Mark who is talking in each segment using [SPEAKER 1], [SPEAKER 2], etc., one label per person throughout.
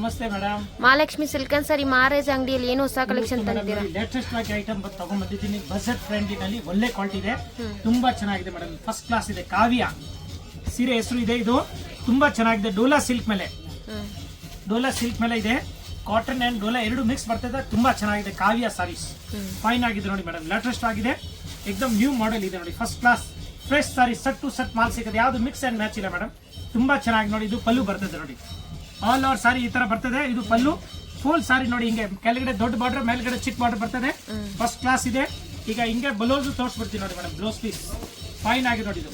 [SPEAKER 1] ನಮಸ್ತೆ madam.
[SPEAKER 2] Mahalakshmi silk and sorry marriage ಅಂಗಡಿಯಲ್ಲಿ ಏನು ಹೊಸ ಕಲೆಕ್ಷನ್ ತಂದಿದ್ದೀರಾ?
[SPEAKER 1] ಲೇಟೆಸ್ಟ್ ಆಗಿ ಐಟಮ್ ತಗೊಂಡ್ ಬಂದಿದ್ದೀನಿ. ಬಜೆಟ್ ಫ್ರೆಂಡ್ಲಿನಲ್ಲಿ ಒಳ್ಳೆ ಕ್ವಾಲಿಟಿ ಇದೆ, ತುಂಬಾ ಚೆನ್ನಾಗಿದೆ ಮೇಡಮ್. ಫಸ್ಟ್ ಕ್ಲಾಸ್ ಇದೆ. ಕಾವ್ಯ ಸೀರೆ ಹೆಸರು ಇದೆ. ಇದು ತುಂಬಾ ಚೆನ್ನಾಗಿದೆ. ಡೋಲಾ ಸಿಲ್ಕ್ ಮೇಲೆ ಇದೆ. ಕಾಟನ್ ಅಂಡ್ ಡೋಲಾ ಎರಡು ಮಿಕ್ಸ್ ಬರ್ತದೆ. ತುಂಬಾ ಚೆನ್ನಾಗಿದೆ. ಕಾವ್ಯ ಸಾರೀಸ್ ಫೈನ್ ಆಗಿದೆ ನೋಡಿ ಮೇಡಮ್. ಲೇಟೆಸ್ಟ್ ಆಗಿದೆ, ಎಕ್ದಮ್ ನ್ಯೂ ಮಾಡೆಲ್ ಇದೆ ನೋಡಿ. First class fresh sari, set to set ಮಾಲ್ ಸಿಗುತ್ತೆ. ಯಾವ್ದು ಮಿಕ್ಸ್ ಅಂಡ್ ಮ್ಯಾಚ್ ಇಲ್ಲ ಮೇಡಮ್. ತುಂಬಾ ಚೆನ್ನಾಗಿ ನೋಡಿ. ಇದು ಪಲ್ಲು ಬರ್ತದೆ ನೋಡಿ. ಆಲ್ ಓವರ್ ಸಾರಿ ಈ ತರ ಬರ್ತದೆ. ಇದು ಪಲ್ಲು. ಫುಲ್ ಸಾರಿ ನೋಡಿ, ಹಿಂಗೆ ಕೆಳಗಡೆ ದೊಡ್ಡ ಬಾರ್ಡರ್, ಮೇಲ್ಗಡೆ ಚಿಕ್ಕ ಬಾರ್ಡರ್ ಬರ್ತದೆ. ಫಸ್ಟ್ ಕ್ಲಾಸ್ ಇದೆ. ಈಗ ಹಿಂಗೆ ಬ್ಲೌಸ್ ತೋರಿಸ್ಬಿಡ್ತೀನಿ ನೋಡಿ ಮೇಡಮ್. ಬ್ಲೌಸ್ ಪೀಸ್ ಫೈನ್ ಆಗಿ ನೋಡಿ. ಇದು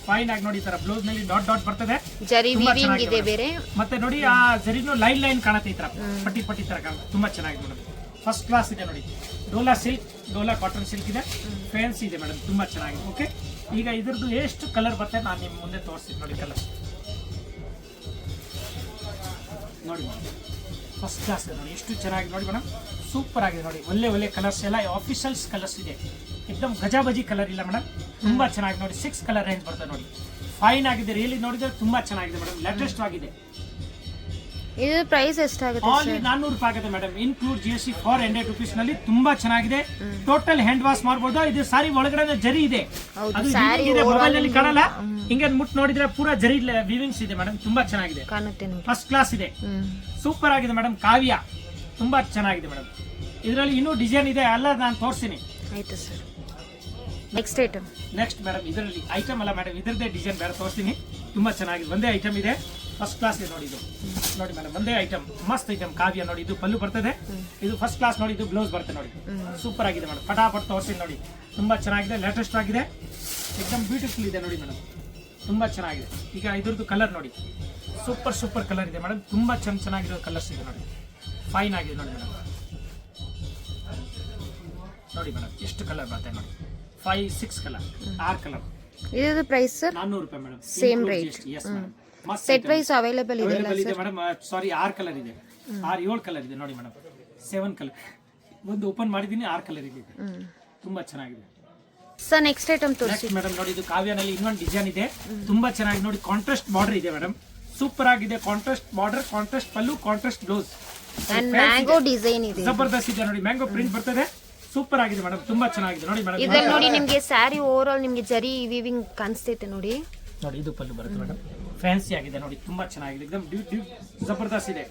[SPEAKER 1] ಫೈನ್ ಆಗಿ ನೋಡಿ. ಈ ತರ ಬ್ಲೌಸ್ ನಲ್ಲಿ ಡಾಟ್ ಡಾಟ್ ಬರ್ತದೆ.
[SPEAKER 2] ಜರಿ ವೀವಿಂಗ್ ಇದೆ ಬೇರೆ. ಮತ್ತೆ
[SPEAKER 1] ನೋಡಿ ಆ ಜರಿನು ಲೈನ್ ಕಾಣುತ್ತೆ. ಈ ತರ ಪಟ್ಟಿ ತರ ಕಾಣುತ್ತೆ. ತುಂಬಾ ಚೆನ್ನಾಗಿದೆ ಮೇಡಮ್. ಫಸ್ಟ್ ಕ್ಲಾಸ್ ಇದೆ ನೋಡಿ. Dhola silk, Dhola cotton silk ಇದೆ. ಫ್ಯಾನ್ಸಿ ಇದೆ ಮೇಡಮ್. ತುಂಬಾ ಚೆನ್ನಾಗಿದೆ. ಓಕೆ, ಈಗ ಇದ್ರದ್ದು ಎಷ್ಟು ಕಲರ್ ಬರ್ತದೆ ನಾನು ನಿಮ್ಮ ಮುಂದೆ ತೋರಿಸ್ತೀನಿ ನೋಡಿ. ಕಲರ್ ನೋಡಿ, ಫಸ್ಟ್ ಕ್ಲಾಸ್ ಇದೆ ನೋಡಿ. ಎಷ್ಟು ಚೆನ್ನಾಗಿದೆ ನೋಡಿ ಮೇಡಮ್. ಸೂಪರ್ ಆಗಿದೆ ನೋಡಿ. ಒಳ್ಳೆ ಕಲರ್ಸ್ ಎಲ್ಲ ಆಫಿಷಿಯಲ್ಸ್ ಕಲರ್ಸ್ ಇದೆ. ಎಕ್ದಮ್ ಗಜಾಬಜಿ ಕಲರ್ ಇಲ್ಲ ಮೇಡಮ್. ತುಂಬಾ ಚೆನ್ನಾಗಿದೆ ನೋಡಿ. 6 ಕಲರ್ ರೇಂಜ್ ಬರ್ತದೆ ನೋಡಿ. ಫೈನ್ ಆಗಿದೆ. ರಿಯಲಿ ನೋಡಿದ್ರೆ ತುಂಬಾ ಚೆನ್ನಾಗಿದೆ ಮೇಡಮ್. ಲೇಟೆಸ್ಟ್ ಆಗಿದೆ.
[SPEAKER 2] ಇದು ಪ್ರೈಸ್ ಎಷ್ಟಾಗುತ್ತೆ?
[SPEAKER 1] ಆನ್ಲಿ 400 ರೂಪಾಯಿ ಆಗುತ್ತೆ ಮೇಡಮ್. ಇನ್ಕ್ಲೂಡ್ GST 400 rupees ನಲ್ಲಿ. ತುಂಬಾ ಚೆನ್ನಾಗಿದೆ. ಟೋಟಲ್ ಹ್ಯಾಂಡ್ ವಾಶ್ ಮಾಡಬಹುದು. ಇದು ಸಾರಿ ಒಳಗಡೆ ಜರಿ ಇದೆ. ಅದು ಮೊಬೈಲ್ ನಲ್ಲಿ ಕಾಣಲ್ಲ. ಹಿಂಗೆ ಮುಟ್ ನೋಡಿದ್ರೆ ಪೂರಾ ಜರಿ ವೀವಿಂಗ್ಸ್ ಇದೆ ಮೇಡಮ್. ತುಂಬಾ ಚೆನ್ನಾಗಿದೆ. ಫಸ್ಟ್ ಕ್ಲಾಸ್ ಇದೆ. ಸೂಪರ್ ಆಗಿದೆ ಮೇಡಮ್. ಕಾವ್ಯ ತುಂಬಾ ಚೆನ್ನಾಗಿದೆ ಮೇಡಮ್. ಇದರಲ್ಲಿ ಇನ್ನೂ ಡಿಸೈನ್ ಇದೆ, ಎಲ್ಲ ನಾನು ತೋರಿಸ್ತೀನಿ.
[SPEAKER 2] ಆಯ್ತು sir. Next item.
[SPEAKER 1] Next madam, ಇದರಲ್ಲಿ ಐಟಮ್ ಅಲ್ಲ ಮೇಡಮ್, ಇದರದೇ ಡಿಸೈನ್ ಬೇರೆ ತೋರಿಸ್ತೀನಿ. ತುಂಬಾ ಚೆನ್ನಾಗಿದೆ. ಒಂದೇ ಐಟಮ್ ಇದೆ. ಫಸ್ಟ್ ಕ್ಲಾಸ್ ಇದೆ ನೋಡಿ. ಇದು ನೋಡಿ ಮೇಡಮ್, ಒಂದೇ ಐಟಮ್. ಮಸ್ತ್ ಐಟಮ್. ಕಾವ್ಯ ನೋಡಿ. ಇದು ಪಲ್ಲು ಬರ್ತದೆ. ಇದು ಫಸ್ಟ್ ಕ್ಲಾಸ್ ನೋಡಿ. ಇದು ಬ್ಲೌಸ್ ಬರ್ತದೆ ನೋಡಿ. ಸೂಪರ್ ಆಗಿದೆ ಮೇಡಮ್. ಫಟಾಫಟ್ ತೋರಿಸಿ ನೋಡಿ. ತುಂಬಾ ಚೆನ್ನಾಗಿದೆ. ಲೇಟೆಸ್ಟ್ ಆಗಿದೆ. ಎಕ್ದಮ್ ಬ್ಯೂಟಿಫುಲ್ ಇದೆ ನೋಡಿ ಮೇಡಮ್. ತುಂಬಾ ಚೆನ್ನಾಗಿದೆ. ಈಗ ಇದ್ರದ್ದು ಕಲರ್ ನೋಡಿ. ಸೂಪರ್ ಕಲರ್ ಇದೆ ಮೇಡಮ್. ತುಂಬಾ ಚೆನ್ನಾಗಿರೋ ಕಲರ್ಸ್ ಇದೆ ನೋಡಿ. ಫೈನ್ ಆಗಿದೆ ನೋಡಿ ಮೇಡಮ್. ನೋಡಿ ಮೇಡಮ್, ಎಷ್ಟು ಕಲರ್ ಬರ್ತದೆ ನೋಡಿ. 5, 6 ಕಲರ್, 6 ಕಲರ್.
[SPEAKER 2] ಇದರ ಪ್ರೈಸ್ ಸರ್
[SPEAKER 1] 400 ರೂಪಾಯಿ madam.
[SPEAKER 2] Same rate.
[SPEAKER 1] Yes madam.
[SPEAKER 2] Set wise available ಇದೆ
[SPEAKER 1] ಮೇಡಮ್. ಸಾರಿ, 6 ಕಲರ್ ಇದೆ. 7 ಕಲರ್ ಇದೆ ನೋಡಿ ಮೇಡಮ್. 7 ಕಲರ್. ಒಂದು ಓಪನ್ ಮಾಡಿದೀನಿ. 6 ಕಲರ್ ಇದೆ. ತುಂಬಾ ಚೆನ್ನಾಗಿದೆ
[SPEAKER 2] ಸರ್. ನೆಕ್ಸ್ಟ್ ಐಟಮ್ ತೋರಿಸಿ
[SPEAKER 1] ಮೇಡಮ್. ನೋಡಿ, ಇದು ಕಾವ್ಯನಲ್ಲಿ ಇನ್ನೊಂದು ಡಿಸೈನ್ ಇದೆ. ತುಂಬಾ ಚೆನ್ನಾಗಿ ನೋಡಿ. ಕಾಂಟ್ರಾಸ್ಟ್ ಬಾರ್ಡರ್ ಇದೆ ಮೇಡಮ್. ಸೂಪರ್ ಆಗಿದೆ. ಕಾಂಟ್ರಾಸ್ಟ್ ಬಾರ್ಡರ್, ಕಾಂಟ್ರಾಸ್ಟ್ ಪಲ್ಲು, ಕಾಂಟ್ರಾಸ್ಟ್ ಬ್ಲೌಸ್.
[SPEAKER 2] ಮ್ಯಾಂಗೋ ಡಿಸೈನ್ ಇದೆ.
[SPEAKER 1] ಜಬರ್ದಸ್ತ್ ಇದೆ ನೋಡಿ. ಮ್ಯಾಂಗೋ ಪ್ರಿಂಟ್ ಬರ್ತದೆ. ಸೂಪರ್ ಆಗಿದೆ ಮೇಡಮ್. ತುಂಬಾ ಚೆನ್ನಾಗಿದೆ ನೋಡಿ ಮೇಡಮ್.
[SPEAKER 2] ಇದ್ರಲ್ಲಿ ನೋಡಿ ನಿಮಗೆ ಸ್ಯಾರಿ ಓವರ್ ಆಲ್ ನಿಮಗೆ ಜರಿ ವೀವಿಂಗ್ ಕಾಣಿಸ್ತೈತೆ ನೋಡಿ.
[SPEAKER 1] ನೋಡಿ, ಇದು ಪಲ್ಲು ಬರುತ್ತೆ ಮೇಡಮ್. ಫ್ಯಾನ್ಸಿ ಆಗಿದೆ ನೋಡಿ. ತುಂಬಾ ಚೆನ್ನಾಗಿದೆ. ಎಕ್ದಮ್ ಜಬರ್ದಸ್ತ್ ಇದೆ.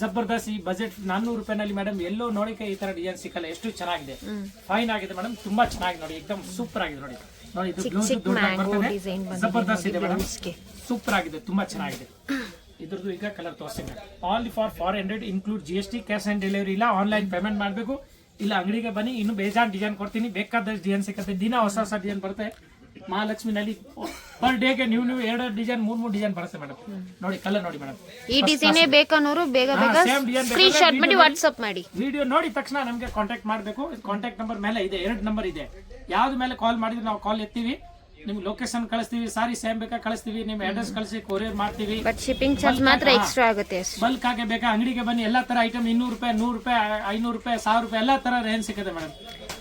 [SPEAKER 1] ಜಬರ್ದಸ್ತ್. ಈ ಬಜೆಟ್ 400 ರೂಪಾಯಿನಲ್ಲಿ ಮೇಡಮ್ ಎಲ್ಲೋ ನೋಡಿಕೆ ಈ ತರ ಡಿಸೈನ್ ಸಿಕ್ಕಲ್ಲ. ಎಷ್ಟು ಚೆನ್ನಾಗಿದೆ. ಫೈನ್ ಆಗಿದೆ ಮೇಡಮ್. ತುಂಬಾ ಚೆನ್ನಾಗಿದೆ ನೋಡಿ. ಎಕ್ದಮ್ ಸೂಪರ್ ಆಗಿದೆ ನೋಡಿ. ನೋಡಿ, ಇದು ಬ್ಲೌಸ್ ಬರ್ತದೆ. ಜಬರ್ದಸ್ತ್ ಇದೆ ಮೇಡಮ್. ಸೂಪರ್ ಆಗಿದೆ. ತುಂಬಾ ಚೆನ್ನಾಗಿದೆ. ಇದ್ರದ್ದು ಈಗ ಕಲರ್ ತೋರಿಸ್ತೀನಿ. All for 400 include GST. Cash on delivery ಇಲ್ಲ. ಆನ್ಲೈನ್ ಪೇಮೆಂಟ್ ಮಾಡಬೇಕು. ಇಲ್ಲ ಅಂಗಡಿಗೆ ಬನ್ನಿ. ಇನ್ನು ಬೇಜಾನ್ ಡಿಸೈನ್ ಕೊಡ್ತೀನಿ. ಬೇಕಾದಷ್ಟು ಡಿಸೈನ್ ಸಿಗುತ್ತೆ. ದಿನ ಹೊಸ ಡಿಸೈನ್ ಬರುತ್ತೆ. ಮಹಾಲಕ್ಷ್ಮಿನಲ್ಲಿ ಪರ್ ಡೇಗೆ ನೀವು 2 ಡಿಸೈನ್ 3 ಡಿಸೈನ್ ಬರುತ್ತೆ ಮೇಡಮ್. ನೋಡಿ ಕಲರ್ ನೋಡಿ ಮೇಡಮ್.
[SPEAKER 2] ಈ ಡಿಸೈನ್ ಬೇಕನ್ನೋರು ಬೇಗ ಸ್ಕ್ರೀನ್ ಶಾಟ್ ಮಾಡಿ ವಾಟ್ಸ್ಆಪ್ ಮಾಡಿ.
[SPEAKER 1] ವಿಡಿಯೋ ನೋಡಿ ತಕ್ಷಣ ನಮಗೆ ಕಾಂಟ್ಯಾಕ್ಟ್ ಮಾಡಬೇಕು. ಕಾಂಟ್ಯಾಕ್ಟ್ ನಂಬರ್ ಮೇಲೆ ಇದೆ. 2 ನಂಬರ್ ಇದೆ. ಯಾವ್ದು ಮೇಲೆ ಕಾಲ್ ಮಾಡಿದ್ರೆ ನಾವು ಕಾಲ್ ಎತ್ತೀವಿ. ನಿಮ್ಗೆ ಲೊಕೇಶನ್ ಕಳಿಸ್ತೀವಿ. ಸಾರಿ ಸೇಮ್ ಬೇಕಾ ಕಳಿಸ್ತೀವಿ. ನಿಮ್ಮ ಅಡ್ರೆಸ್ ಕಳಿಸಿ ಕೊರಿಯರ್ ಮಾಡ್ತೀವಿ.
[SPEAKER 2] ಬಟ್ ಶಿಪ್ಪಿಂಗ್ ಚಾರ್ಜ್ ಮಾತ್ರ ಎಕ್ಸ್ಟ್ರಾ ಆಗುತ್ತೆ.
[SPEAKER 1] ಬಲ್ಕ್ ಆಗಿ ಬೇಕಾ ಅಂಗಡಿಗೆ ಬನ್ನಿ. ಎಲ್ಲಾ ತರ ಐಟಮ್ 200 ರೂಪಾಯಿ, 100 ರೂಪಾಯಿ, 500 ರೂಪಾಯಿ, 1000 ರೂಪಾಯಿ ಎಲ್ಲಾ ತರ ರೇಂಜ್ ಸಿಗುತ್ತೆ ಮೇಡಮ್.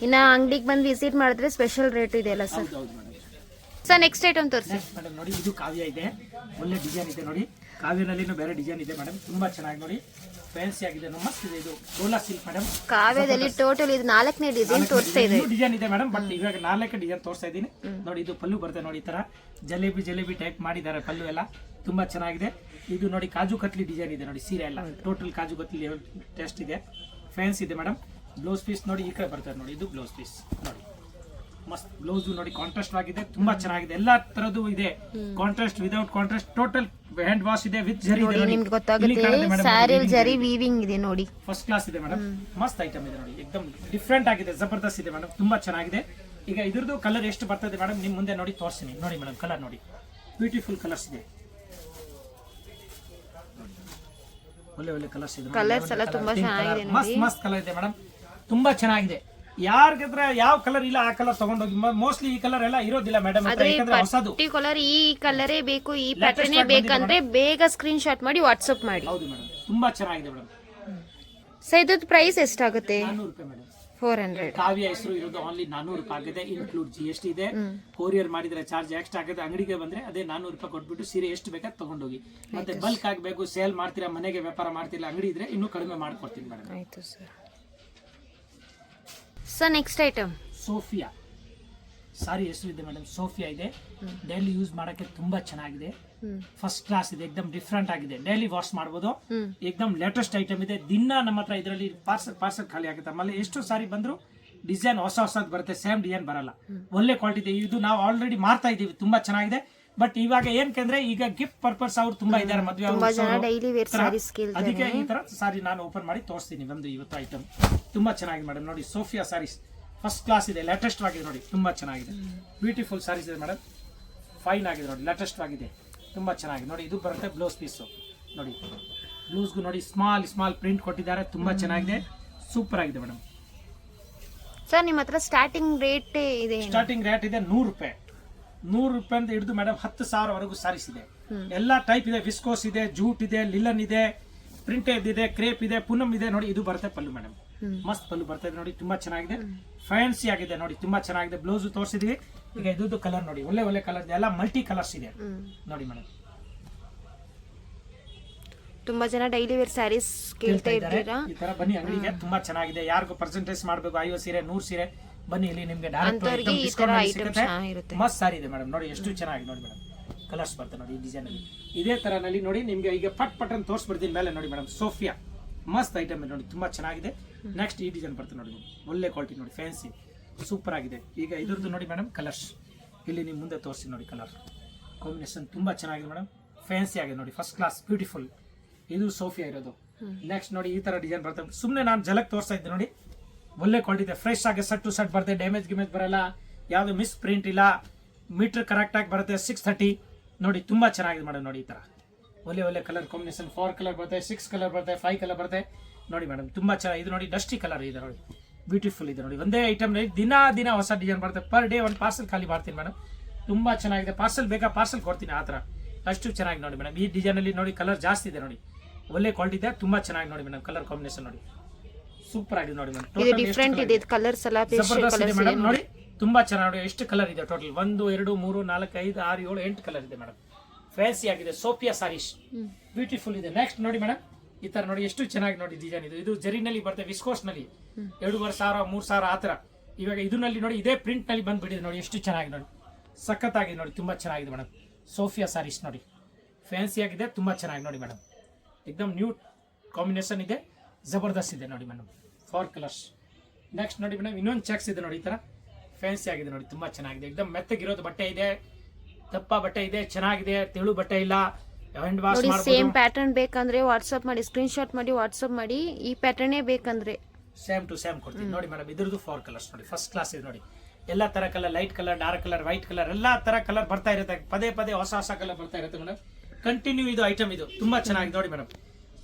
[SPEAKER 2] ಇನ್ನ ಅಂಗಡಿಗೆ ಬಂದು ವಿಸಿಟ್ ಮಾಡಿದ್ರೆ ಸ್ಪೆಷಲ್ ರೇಟ್ ಇದೆ ಅಲ್ಲ ಸರ್? ಸರ್ ನೆಕ್ಸ್ಟ್ ಐಟಮ್ ತೋರಿಸಿ
[SPEAKER 1] ಮೇಡಮ್. ನೋಡಿ, ಇದು ಕಾವ್ಯ ಇದೆ. ಒಳ್ಳೆ ಡಿಸೈನ್ ಇದೆ ನೋಡಿ. ಕಾವ್ಯನಲ್ಲಿ ಬೇರೆ ಡಿಸೈನ್ ಇದೆ ಮೇಡಮ್. ತುಂಬಾ ಚೆನ್ನಾಗಿ ನೋಡಿ. ಫ್ಯಾನ್ಸಿ ಆಗಿದೆ. ಮಸ್ತ್ ಇದೆ. ಇದು ಡೋಲಾ ಸಿಲ್ಕ್ ಮೇಡಮ್.
[SPEAKER 2] ಕಾವ್ಯದಲ್ಲಿ ಟೋಟಲ್ ಇದು 4ನೇ ಡಿಸೈನ್ ತೋರಿಸ್ತಾ ಇದೆ.
[SPEAKER 1] ಡಿಸೈನ್ ಇದೆ ಮೇಡಮ್. ಬಟ್ ಇವಾಗ 4 ಡಿಸೈನ್ ತೋರಿಸ್ತಾ ಇದ್ದೀನಿ ನೋಡಿ. ಇದು ಪಲ್ಲು ಬರುತ್ತೆ ನೋಡಿ. ಈ ತರ ಜಲೇಬಿ ಟೈಪ್ ಮಾಡಿದ್ದಾರೆ ಪಲ್ಲು ಎಲ್ಲ. ತುಂಬಾ ಚೆನ್ನಾಗಿದೆ. ಇದು ನೋಡಿ ಕಾಜು ಕತ್ಲಿ ಡಿಸೈನ್ ಇದೆ ನೋಡಿ. ಸೀರೆ ಎಲ್ಲ ಟೋಟಲ್ ಕಾಜು ಕತ್ಲಿ ಟೆಸ್ಟ್ ಇದೆ. ಫ್ಯಾನ್ಸಿ ಇದೆ ಮೇಡಮ್. ಬ್ಲೌಸ್ ಪೀಸ್ ನೋಡಿ ಈ ಕಡೆ ಬರ್ತದೆ ನೋಡಿ. ಇದು ಬ್ಲೌಸ್ ಪೀಸ್ ನೋಡಿ. ಮಸ್ತ್ ಬ್ಲೌಸ್ ನೋಡಿ. ಕಾಂಟ್ರಾಸ್ಟ್ ಆಗಿದೆ. ತುಂಬಾ ಚೆನ್ನಾಗಿದೆ. ಎಲ್ಲಾ ತರದ್ದು ಇದೆ. Contrast, without contrast, total hand wash ಇದೆ ವಿತ್ ಜರಿ ಇದೆ.
[SPEAKER 2] ನಿಮ್ಗೆ ಗೊತ್ತಾಗುತ್ತೆ ಸ್ಯಾರಿಯಲ್ಲಿ ಜರಿ ವೀವಿಂಗ್ ಇದೆ ನೋಡಿ.
[SPEAKER 1] ಫಸ್ಟ್ ಕ್ಲಾಸ್ ಇದೆ ಮೇಡಮ್. ಮಸ್ತ್ ಐಟಮ್ ಇದೆ ನೋಡಿ. ಎಕ್ದಮ್ ಡಿಫ್ರೆಂಟ್ ಆಗಿದೆ. ಜಬರ್ದಸ್ತ್ ಇದೆ ಮೇಡಮ್. ತುಂಬಾ ಚೆನ್ನಾಗಿದೆ. ಈಗ ಇದ್ರದ್ದು ಕಲರ್ ಎಷ್ಟು ಬರ್ತದೆ ಮೇಡಮ್ ನಿಮ್ ಮುಂದೆ ನೋಡಿ ತೋರಿಸ್ತೀನಿ. ನೋಡಿ ಮೇಡಮ್, ಕಲರ್ ನೋಡಿ. ಬ್ಯೂಟಿಫುಲ್ ಕಲರ್ಸ್ ಇದೆ. ಒಳ್ಳೆ ಕಲರ್ಸ್ ಇದೆ.
[SPEAKER 2] ಕಲರ್ಸ್ ಎಲ್ಲ ತುಂಬಾ ಚೆನ್ನಾಗಿದೆ.
[SPEAKER 1] ಮಸ್ತ್ ಕಲರ್ ಇದೆ ಮೇಡಮ್. ತುಂಬಾ ಚೆನ್ನಾಗಿದೆ. ಯಾರ್ಗತ್ರ ಯಾವ ಕಲರ್ ಇಲ್ಲ ಆ ಕಲರ್ ತಗೊಂಡೋಗಿ. ಮೋಸ್ಟ್ಲಿ ಈ ಕಲರ್ ಎಲ್ಲ ಇರೋದಿಲ್ಲ ಮೇಡಮ್. ಹೊಸದು
[SPEAKER 2] ಕಲರ್ ಈ ಕಲರೇ ಬೇಕು, ಈ ಪ್ಯಾಟರ್ನೇ ಬೇಕಂದ್ರೆ ಬೇಗ ಸ್ಕ್ರೀನ್ ಶಾಟ್ ಮಾಡಿ ವಾಟ್ಸ್ಆಪ್ ಮಾಡಿ.
[SPEAKER 1] ಹೌದು ಮೇಡಮ್. ತುಂಬಾ ಚೆನ್ನಾಗಿದೆ ಮೇಡಮ್.
[SPEAKER 2] ಸರ್ ಇದ್ರದ್ದು ಪ್ರೈಸ್ ಎಷ್ಟಾಗುತ್ತೆ?
[SPEAKER 1] 400 ರೂಪಾಯಿ ಮೇಡಮ್.
[SPEAKER 2] 400.
[SPEAKER 1] ಕಾವ್ಯ ಹೆಸರು ಇರೋದು ಓನ್ಲಿ 400 ರೂಪಾಯಿ ಆಗಿದೆ, ಇನ್ಕ್ಲೂಡ್ GST ಇದೆ. ಕೊರಿಯರ್ ಮಾಡಿದ್ರೆ ಚಾರ್ಜ್ ಎಕ್ಸ್ಟ್ರಾ ಆಗುತ್ತೆ. ಅಂಗಡಿಗೆ ಬಂದ್ರೆ ಅದೇ 400 ರೂಪಾಯಿ ಕೊಟ್ಬಿಟ್ಟು ಸೀರೆ ಎಷ್ಟು ಬೇಕಾದ್ರೆ ತಗೊಂಡೋಗಿ. ಮತ್ತೆ ಬಲ್ಕ್ ಆಗಬೇಕು, ಸೇಲ್ ಮಾಡ್ತೀರಾ, ಮನೆಗೆ ವ್ಯಾಪಾರ ಮಾಡ್ತಿಲ್ಲ, ಅಂಗಡಿ ಇದ್ರೆ ಇನ್ನೂ ಕಡಿಮೆ ಮಾಡ್ಕೊಡ್ತೀನಿ ಮೇಡಮ್.
[SPEAKER 2] ಆಯ್ತು sir. Sir next item
[SPEAKER 1] Sophia sari ಹೆಸರು ಇದೆ ಮೇಡಮ್, ಸೋಫಿಯಾ ಇದೆ. ಡೈಲಿ ಯೂಸ್ ಮಾಡಕ್ಕೆ ತುಂಬಾ ಚೆನ್ನಾಗಿದೆ, ಫಸ್ಟ್ ಕ್ಲಾಸ್ ಇದೆ, ಎಕ್ದಮ್ ಡಿಫ್ರೆಂಟ್ ಆಗಿದೆ, ಡೈಲಿ ವಾಶ್ ಮಾಡಬಹುದು, ಎಕ್ದಮ್ ಲೇಟೆಸ್ಟ್ ಐಟಮ್ ಇದೆ. ದಿನ ನಮ್ಮ ಹತ್ರ ಇದರಲ್ಲಿ ಪಾರ್ಸಲ್ ಖಾಲಿ ಆಗುತ್ತೆ. ಆಮೇಲೆ ಎಷ್ಟು ಸಾರಿ ಬಂದ್ರು ಡಿಸೈನ್ ಹೊಸದ್ ಬರುತ್ತೆ, ಸೇಮ್ ಡಿಸೈನ್ ಬರಲ್ಲ. ಒಳ್ಳೆ ಕ್ವಾಲಿಟಿ ಇದೆ. ಇದು ನಾವು ಆಲ್ರೆಡಿ ಮಾರ್ತಾ ಇದೀವಿ, ತುಂಬಾ ಚೆನ್ನಾಗಿದೆ. ಬಟ್ ಇವಾಗ ಏನಂದ್ರೆ ಈಗ ಗಿಫ್ಟ್ ಪರ್ಪಸ್ ಅವ್ರು ತುಂಬಾ ಇದ್ದಾರೆ, ಮದುವೆ ಅದಕ್ಕೆ ಈ ತರ ಸಾರಿ ನಾನು ಓಪನ್ ಮಾಡಿ ತೋರಿಸ್ತೀನಿ. ಒಂದು ಇವತ್ತು ಐಟಮ್ ತುಂಬಾ ಚೆನ್ನಾಗಿದೆ ಮೇಡಮ್. ನೋಡಿ ಸೋಫಿಯಾ ಸಾರೀಸ್ ಫಸ್ಟ್ ಕ್ಲಾಸ್ ಇದೆ, ಲೇಟೆಸ್ಟ್ ಆಗಿದೆ ನೋಡಿ, ತುಂಬಾ ಚೆನ್ನಾಗಿದೆ. ಬ್ಯೂಟಿಫುಲ್ ಸಾರೀಸ್ ಇದೆ ಮೇಡಮ್, ಫೈನ್ ಆಗಿದೆ ನೋಡಿ, ಲೇಟೆಸ್ಟ್ ಆಗಿದೆ, ತುಂಬಾ ಚೆನ್ನಾಗಿದೆ ನೋಡಿ. ಇದು ಬರುತ್ತೆ ಬ್ಲೌಸ್ ಪೀಸ್ ನೋಡಿ, ಬ್ಲೌಸ್ಗೂ ನೋಡಿ ಸ್ಮಾಲ್ ಪ್ರಿಂಟ್ ಕೊಟ್ಟಿದ್ದಾರೆ, ತುಂಬಾ ಚೆನ್ನಾಗಿದೆ, ಸೂಪರ್ ಆಗಿದೆ ಮೇಡಮ್.
[SPEAKER 2] ಸರ್ ನಿಮ್ಮ ಹತ್ರ ಸ್ಟಾರ್ಟಿಂಗ್ ರೇಟ್ ಇದೆ?
[SPEAKER 1] ಸ್ಟಾರ್ಟಿಂಗ್ ರೇಟ್ ಇದೆ 100 ರೂಪಾಯಿ. 100 ರೂಪಾಯಿ ಅಂತ ಹಿಡಿದು ಮೇಡಮ್ 10,000 ವರೆಗೂ ಸಾರೀಸ್ ಇದೆ. ಎಲ್ಲಾ ಟೈಪ್ ಇದೆ, ವಿಸ್ಕೋಸ್ ಇದೆ, ಜೂಟ್ ಇದೆ, ಲಿಲನ್ ಇದೆ, ಪ್ರಿಂಟೆಡ್ ಇದೆ, ಕ್ರೇಪ್ ಇದೆ, ಪೂನಮ್ ಇದೆ ನೋಡಿ. ಇದು ಬರುತ್ತೆ ಪಲ್ಲು ಮೇಡಮ್, ಮಸ್ತ್ ಪಲ್ಲು ಬರ್ತದೆ ನೋಡಿ, ತುಂಬಾ ಚೆನ್ನಾಗಿದೆ, ಫ್ಯಾನ್ಸಿ ಆಗಿದೆ ನೋಡಿ, ತುಂಬಾ ಚೆನ್ನಾಗಿದೆ. ಬ್ಲೌಸ್ ತೋರಿಸಿದೀವಿ. ಈಗ ಇದು ಕಲರ್ ನೋಡಿ, ಒಳ್ಳೆ ಕಲರ್ ಇದೆ, ಎಲ್ಲ ಮಲ್ಟಿ ಕಲರ್ಸ್ ಇದೆ ನೋಡಿ ಮೇಡಮ್.
[SPEAKER 2] ತುಂಬಾ ಜನ ಡೈಲಿ ವೇರ್ ಸ್ಯಾರೀಸ್ ಕೇಳ್ತಾ ಇದ್ದೀರಾ, ಈ
[SPEAKER 1] ತರ ಬನ್ನಿ ಅಂಗಡಿಗೆ, ತುಂಬಾ ಚೆನ್ನಾಗಿದೆ. ಯಾರಿಗೂ ಪರ್ಸೆಂಟೇಜ್ ಮಾಡಬೇಕು 50 ಸೀರೆ 100 ಸೀರೆ ಬನ್ನಿ, ಇಲ್ಲಿ ನಿಮ್ಗೆ ಡೈರೆಕ್ಟ್ ಡಿಸ್ಕೌಂಟ್ ಸಿಗುತ್ತೆ. ಮಸ್ತ್ ಸಾರಿ ಇದೆ ಮೇಡಮ್ ನೋಡಿ, ಎಷ್ಟು ಚೆನ್ನಾಗಿದೆ ನೋಡಿ ಮೇಡಮ್. ಕಲರ್ಸ್ ಬರ್ತದೆ ನೋಡಿ ಈ ಡಿಸೈನ್ ಅಲ್ಲಿ, ಇದೇ ತರ ನಲ್ಲಿ ನೋಡಿ. ನಿಮ್ಗೆ ಈಗ ಪಟ್ ಅಂತ ತೋರಿಸ್ಬಿಡ್ತೀನಿ ಮೇಲೆ ನೋಡಿ ಮೇಡಮ್. ಸೋಫಿಯಾ ಮಸ್ತ್ ಐಟಮ್ ನೋಡಿ, ತುಂಬಾ ಚೆನ್ನಾಗಿದೆ. ನೆಕ್ಸ್ಟ್ ಈ ಡಿಸೈನ್ ಬರ್ತದೆ ನೋಡಿ, ಒಳ್ಳೆ ಕ್ವಾಲಿಟಿ ನೋಡಿ, ಫ್ಯಾನ್ಸಿ ಸೂಪರ್ ಆಗಿದೆ. ಈಗ ಇದ್ರದ್ದು ನೋಡಿ ಮೇಡಮ್ ಕಲರ್ಸ್ ಇಲ್ಲಿ ನಿಮ್ ಮುಂದೆ ತೋರಿಸಿ ನೋಡಿ. ಕಲರ್ ಕಾಂಬಿನೇಷನ್ ತುಂಬಾ ಚೆನ್ನಾಗಿದೆ ಮೇಡಮ್, ಫ್ಯಾನ್ಸಿ ಆಗಿದೆ ನೋಡಿ, ಫಸ್ಟ್ ಕ್ಲಾಸ್ ಬ್ಯೂಟಿಫುಲ್. ಇದು ಸೋಫಿಯಾ ಇರೋದು. ನೆಕ್ಸ್ಟ್ ನೋಡಿ ಈ ತರ ಡಿಸೈನ್ ಬರ್ತದೆ. ಸುಮ್ಮನೆ ನಾನು ಜಲಕ್ ತೋರಿಸ್ತಾ ಇದ್ದೆ ನೋಡಿ, ಒಳ್ಳೆ ಕ್ವಾಲಿಟಿ ಇದೆ, ಫ್ರೆಶ್ ಆಗಿ ಸಟ್ ಟು ಸಟ್ ಬರುತ್ತೆ, ಡ್ಯಾಮೇಜ್ ಗಿಮೇಜ್ ಬರಲ್ಲ, ಯಾವ್ದು ಮಿಸ್ ಪ್ರಿಂಟ್ ಇಲ್ಲ, ಮೀಟರ್ ಕರೆಕ್ಟ್ ಆಗಿ ಬರುತ್ತೆ. 630 ನೋಡಿ, ತುಂಬಾ ಚೆನ್ನಾಗಿದೆ ಮೇಡಮ್ ನೋಡಿ. ಈ ತರ ಒಳ್ಳೆ ಕಲರ್ ಕಾಂಬಿನೇಷನ್, 4 ಕಲರ್ ಬರುತ್ತೆ, 6 ಕಲರ್ ಬರುತ್ತೆ, 5 ಕಲರ್ ಬರುತ್ತೆ ನೋಡಿ ಮೇಡಮ್, ತುಂಬಾ ಚೆನ್ನಾಗಿ. ಇದು ನೋಡಿ ಡಸ್ಟಿ ಕಲರ್ ಇದೆ ನೋಡಿ, ಬ್ಯೂಟಿಫುಲ್ ಇದೆ ನೋಡಿ. ಒಂದೇ ಐಟಮ್ ದಿನ ಹೊಸ ಡಿಸೈನ್ ಬರುತ್ತೆ. ಪರ್ ಡೇ ಒಂದು ಪಾರ್ಸಲ್ ಖಾಲಿ ಮಾಡ್ತೀನಿ ಮೇಡಮ್, ತುಂಬಾ ಚೆನ್ನಾಗಿದೆ. ಪಾರ್ಸಲ್ ಬೇಕಾ ಪಾರ್ಸಲ್ ಕೊಡ್ತೀನಿ, ಆ ತರ ಅಷ್ಟು ಚೆನ್ನಾಗಿ ನೋಡಿ ಮೇಡಮ್. ಈ ಡಿಸೈನ್ ಅಲ್ಲಿ ನೋಡಿ ಕಲರ್ ಜಾಸ್ತಿ ಇದೆ ನೋಡಿ, ಒಳ್ಳೆ ಕ್ವಾಲಿಟಿ ಇದೆ, ತುಂಬಾ ಚೆನ್ನಾಗಿ ನೋಡಿ ಮೇಡಮ್. ಕಲರ್ ಕಾಂಬಿನೇಷನ್ ನೋಡಿ, ಸೂಪರ್ ಆಗಿದೆ ನೋಡಿ ಮೇಡಮ್.
[SPEAKER 2] ಡಿಫರೆಂಟ್ ಇದೆ ಕಲರ್ಸ್ ಎಲ್ಲ,
[SPEAKER 1] ಜಬರ್ದಸ್ತ್ ಇದೆ ಮೇಡಮ್ ನೋಡಿ, ತುಂಬಾ ಚೆನ್ನಾಗಿ ನೋಡಿ. ಎಷ್ಟು ಕಲರ್ ಇದೆ ಟೋಟಲ್? 1 2 3 4 5 6 7 8 ಕಲರ್ ಇದೆ ಮೇಡಮ್. ಫ್ಯಾನ್ಸಿ ಆಗಿದೆ, ಸೋಫಿಯಾ ಸಾರೀಸ್ ಬ್ಯೂಟಿಫುಲ್ ಇದೆ. ನೆಕ್ಸ್ಟ್ ನೋಡಿ ಮೇಡಮ್, ಈ ತರ ನೋಡಿ ಎಷ್ಟು ಚೆನ್ನಾಗಿ ನೋಡಿ ಡಿಸೈನ್. ಇದು ಜರಿನಲ್ಲಿ ಬರುತ್ತೆ, ವಿಸ್ಕೋಸ್ ನಲ್ಲಿ 2,500 3,000 ಆತರ. ಇವಾಗ ಇದರಲ್ಲಿ ನೋಡಿ ಇದೇ ಪ್ರಿಂಟ್ ನಲ್ಲಿ ಬಂದ್ಬಿಟ್ಟಿದೆ ನೋಡಿ, ಎಷ್ಟು ಚೆನ್ನಾಗಿ ನೋಡಿ, ಸಖತ್ತಾಗಿದೆ ನೋಡಿ, ತುಂಬಾ ಚೆನ್ನಾಗಿದೆ ಮೇಡಮ್. ಸೋಫಿಯಾ ಸಾರೀಸ್ ನೋಡಿ, ಫ್ಯಾನ್ಸಿ ಆಗಿದೆ, ತುಂಬಾ ಚೆನ್ನಾಗಿ ನೋಡಿ ಮೇಡಮ್. ಎಕ್ದಮ್ ನ್ಯೂ ಕಾಂಬಿನೇಷನ್ ಇದೆ, ಜಬರ್ದಸ್ತ್ ಇದೆ ನೋಡಿ ಮೇಡಮ್. 4 ಕಲರ್ಸ್. ನೆಕ್ಸ್ಟ್ ನೋಡಿ ಮೇಡಮ್, ಇನ್ನೊಂದು ಚೆಕ್ಸ್ ಇದೆ ನೋಡಿ, ಈ ತರ ಫ್ಯಾನ್ಸಿ ಆಗಿದೆ ನೋಡಿ, ತುಂಬಾ ಚೆನ್ನಾಗಿದೆ. ಎಕ್ದಮ್ ಮೆತ್ತಗಿರೋದು ಬಟ್ಟೆ ಇದೆ, ದಪ್ಪ ಬಟ್ಟೆ ಇದೆ, ಚೆನ್ನಾಗಿದೆ, ತೆಳು ಬಟ್ಟೆ ಇಲ್ಲ, ಹ್ಯಾಂಡ್ ವಾಶ್
[SPEAKER 2] ನೋಡಿ.
[SPEAKER 1] ಮಾಡಬಹುದು.
[SPEAKER 2] ಸೇಮ್ ಪ್ಯಾಟರ್ನ್ ಬೇಕಂದ್ರೆ ವಾಟ್ಸ್ಆಪ್ ಮಾಡಿ, ಸ್ಕ್ರೀನ್ ಶಾಟ್ ಮಾಡಿ ವಾಟ್ಸ್ಆಪ್ ಮಾಡಿ. ಈ ಪ್ಯಾಟರ್ನೇ ಬೇಕಂದ್ರೆ
[SPEAKER 1] ಸೇಮ್ ಟು ಸೇಮ್ ಕೊಡ್ತೀನಿ ನೋಡಿ ಮೇಡಮ್. ಇದ್ರದ್ದು 4 ಕಲರ್ಸ್ ನೋಡಿ, ಫಸ್ಟ್ ಕ್ಲಾಸ್ ಇದೆ ನೋಡಿ. ಎಲ್ಲ ತರ colour, light colour, dark colour, white colour, ಎಲ್ಲಾ ತರ ಕಲರ್ ಬರ್ತಾ ಇರುತ್ತೆ. ಪದೇ ಹೊಸ ಕಲರ್ ಬರ್ತಾ ಇರುತ್ತೆ ಮೇಡಮ್. ಕಂಟಿನ್ಯೂ ಇದು ಐಟಮ್, ಇದು ತುಂಬಾ ಚೆನ್ನಾಗಿದೆ ನೋಡಿ ಮೇಡಮ್.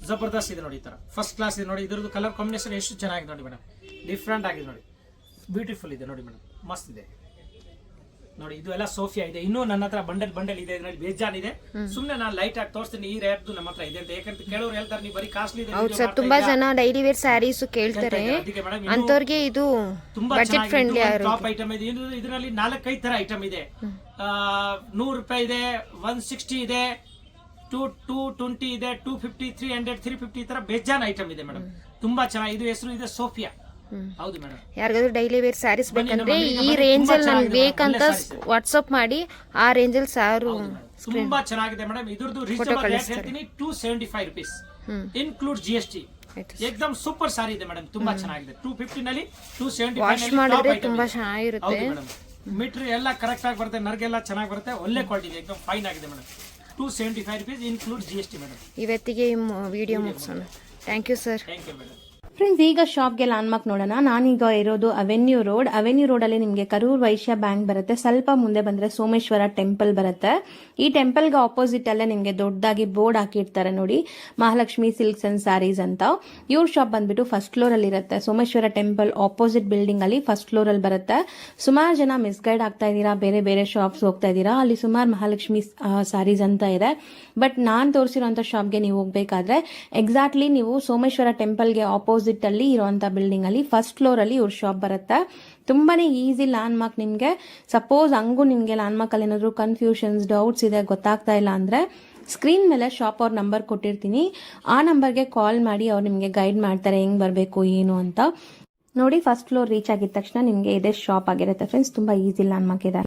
[SPEAKER 1] ಜಬರ್ದಸ್ತ್ ಇದೆ ನೋಡಿ, ಈ ತರ ಫಸ್ಟ್ ಕ್ಲಾಸ್ ಇದೆ ನೋಡಿ. ಇದ್ರದ್ದು ಕಲರ್ ಕಾಂಬಿನೇಷನ್ ಎಷ್ಟು ಚೆನ್ನಾಗಿದೆ ನೋಡಿ ಮೇಡಮ್, ಡಿಫ್ರೆಂಟ್ ಆಗಿದೆ ನೋಡಿ, ಬ್ಯೂಟಿಫುಲ್ ಇದೆ ನೋಡಿ ಮೇಡಮ್, ಮಸ್ತ್ ಇದೆ ನೋಡಿ. ಇದು ಎಲ್ಲ ಸೋಫಿಯಾ ಇದೆ. ಇನ್ನೂ ನನ್ನ ಹತ್ರ ಬಂಡಲ್ ಇದೆ, ಇದರಲ್ಲಿ ಬೇಜಾನ್ ಇದೆ. ಸುಮ್ನೆ ನಾನು ಲೈಟ್ ಆಗಿ ತೋರಿಸ್ತೀನಿ, ಈ ರೇಟ್ ನಮ್ಮ ಹತ್ರ ಇದೆ ಅಂತ. ಯಾಕಂತ ಕೇಳೋರು ಹೇಳ್ತಾರೆ ನೀವು ಬರೀ ಕಾಸ್ಟ್ಲಿ ಇದೆ.
[SPEAKER 2] ಹೌದು ಸರ್, ತುಂಬಾ ಜನ ಡೈಲಿ ವೇರ್ ಸ್ಯಾರೀಸ್ ಕೇಳ್ತಾರೆ, ಅಂತವ್ರಿಗೆ ಇದು ಬಜೆಟ್ ಫ್ರೆಂಡ್ಲಿ
[SPEAKER 1] ಟಾಪ್ ಐಟಮ್ ಇದೆ. ಇದರಲ್ಲಿ 4-5 ತರ ಐಟಮ್ ಇದೆ. 100 ರೂಪಾಯಿ ಇದೆ, 160 ಇದೆ, 220 ಇದೆ, 250, 300, 350 ತರ ಬೇಜಾನ್ ಐಟಮ್ ಇದೆ ಮೇಡಮ್, ತುಂಬಾ ಚೆನ್ನಾಗಿ. ಇದು ಹೆಸರು ಇದೆ ಸೋಫಿಯಾ. ಹೌದು ಮೇಡಮ್.
[SPEAKER 2] ಯಾರಿಗಾದ್ರೂ ಡೈಲಿ ವೇರ್ ಸ್ಯಾರೀಸ್ ಬೇಕಂದ್ರೆ ಈ ರೇಂಜ್ ಅಲ್ಲಿ ನನ್ಗೆ ಬೇಕಂತ ವಾಟ್ಸ್ಆಪ್ ಮಾಡಿ, ಆ ರೇಂಜ್ ಅಲ್ಲಿ ಸಾರು
[SPEAKER 1] ತುಂಬಾ ಚೆನ್ನಾಗಿದೆ ಮೇಡಮ್. ಇದ್ರದ್ದು ರೀಸನಬಲ್ ರೇಟ್ ಹೇಳ್ತೀನಿ, 275 ರೂಪೀಸ್ ಇನ್ಕ್ಲೂಡ್ GST. ಏಕದಮ್ ಸೂಪರ್ ಸಾರಿ ಇದೆ ಮೇಡಮ್, ತುಂಬಾ ಚೆನ್ನಾಗಿದೆ. 250 ನಲ್ಲಿ 275
[SPEAKER 2] ವಾಶ್ ಮಾಡಿದ್ರೆ ತುಂಬಾ ಚೆನ್ನಾಗಿರುತ್ತೆ.
[SPEAKER 1] ಮೀಟರ್ ಎಲ್ಲ ಕರೆಕ್ಟ್ ಆಗಿ ಬರುತ್ತೆ, ನರ್ಗೆಲ್ಲ ಚೆನ್ನಾಗಿ ಬರುತ್ತೆ, ಒಳ್ಳೆ ಕ್ವಾಲಿಟಿ ಇದೆ, ಏಕದಮ್ ಫೈನ್ ಆಗಿದೆ madam. 275 rupees include GST madam.
[SPEAKER 2] ಇವತ್ತಿಗೆ ಈ ವಿಡಿಯೋ ಮುಗಿಸೋಣ. Thank you sir.
[SPEAKER 1] Thank you madam.
[SPEAKER 3] Friends, ಈಗ ಶಾಪ್ಗೆ ಲ್ಯಾಂಡ್ಮಾರ್ಕ್ ನೋಡೋಣ. ನಾನೀಗ ಇರೋದು ಅವೆನ್ಯೂ ರೋಡಲ್ಲಿ ನಿಮಗೆ ಕರೂರ್ ವೈಶ್ಯ ಬ್ಯಾಂಕ್ ಬರುತ್ತೆ. ಸ್ವಲ್ಪ ಮುಂದೆ ಬಂದ್ರೆ ಸೋಮೇಶ್ವರ ಟೆಂಪಲ್ ಬರುತ್ತೆ. ಈ ಟೆಂಪಲ್ಗೆ ಆಪೋಸಿಟ್ ಅಲ್ಲೇ ನಿಮಗೆ ದೊಡ್ಡದಾಗಿ ಬೋರ್ಡ್ ಹಾಕಿರ್ತಾರೆ ನೋಡಿ, ಮಹಾಲಕ್ಷ್ಮಿ ಸಿಲ್ಕ್ಸ್ ಅಂಡ್ ಸ್ಯಾರೀಸ್ ಅಂತ. ಇವ್ರ ಶಾಪ್ ಬಂದ್ಬಿಟ್ಟು ಫಸ್ಟ್ ಫ್ಲೋರ್ ಅಲ್ಲಿ ಇರುತ್ತೆ. ಸೋಮೇಶ್ವರ ಟೆಂಪಲ್ ಆಪೋಸಿಟ್ ಬಿಲ್ಡಿಂಗ್ ಅಲ್ಲಿ ಫಸ್ಟ್ ಫ್ಲೋರ್ ಅಲ್ಲಿ ಬರುತ್ತೆ. ಸುಮಾರು ಜನ ಮಿಸ್ಗೈಡ್ ಆಗ್ತಾ ಇದ್ದೀರಾ, ಬೇರೆ ಶಾಪ್ಸ್ ಹೋಗ್ತಾ ಇದ್ದೀರಾ. ಅಲ್ಲಿ ಸುಮಾರು ಮಹಾಲಕ್ಷ್ಮಿ ಸ್ಯಾರೀಸ್ ಅಂತ ಇದೆ. ಬಟ್ ನಾನ್ ತೋರಿಸಿರೋಂಥ ಶಾಪ್ಗೆ ನೀವು ಹೋಗ್ಬೇಕಾದ್ರೆ ಎಕ್ಸಾಕ್ಟ್ಲಿ ನೀವು ಸೋಮೇಶ್ವರ ಟೆಂಪಲ್ಗೆ ಆಪೋಸಿಟ್ ಆಪೋಸಿಟ್ ಅಲ್ಲಿ ಇರುವಂತ ಬಿಲ್ಡಿಂಗ್ ಅಲ್ಲಿ ಫಸ್ಟ್ ಫ್ಲೋರ್ ಅಲ್ಲಿ ಇವ್ರ ಶಾಪ್ ಬರುತ್ತೆ. ತುಂಬಾನೇ ಈಸಿ ಲ್ಯಾಂಡ್ ಮಾರ್ಕ್ ನಿಮ್ಗೆ. ಸಪೋಸ್ ಹಂಗೂ ನಿಮ್ಗೆ ಲ್ಯಾಂಡ್ ಮಾರ್ಕ್ ಅಲ್ಲಿ ಏನಾದ್ರು ಕನ್ಫ್ಯೂಷನ್ಸ್, ಡೌಟ್ಸ್ ಇದೆ, ಗೊತ್ತಾಗ್ತಾ ಇಲ್ಲ ಅಂದ್ರೆ ಸ್ಕ್ರೀನ್ ಮೇಲೆ ಶಾಪ್ ಅವ್ರ ನಂಬರ್ ಕೊಟ್ಟಿರ್ತೀನಿ. ಆ ನಂಬರ್ಗೆ ಕಾಲ್ ಮಾಡಿ ಅವ್ರು ನಿಮ್ಗೆ ಗೈಡ್ ಮಾಡ್ತಾರೆ ಹೆಂಗ್ ಬರಬೇಕು ಏನು ಅಂತ. ನೋಡಿ, ಫಸ್ಟ್ ಫ್ಲೋರ್ ರೀಚ್ ಆಗಿದ ತಕ್ಷಣ ನಿಮ್ಗೆ ಇದೇ ಶಾಪ್ ಆಗಿರುತ್ತೆ ಫ್ರೆಂಡ್ಸ್. ತುಂಬಾ ಈಸಿ ಲ್ಯಾಂಡ್ ಮಾರ್ಕ್ ಇದೆ.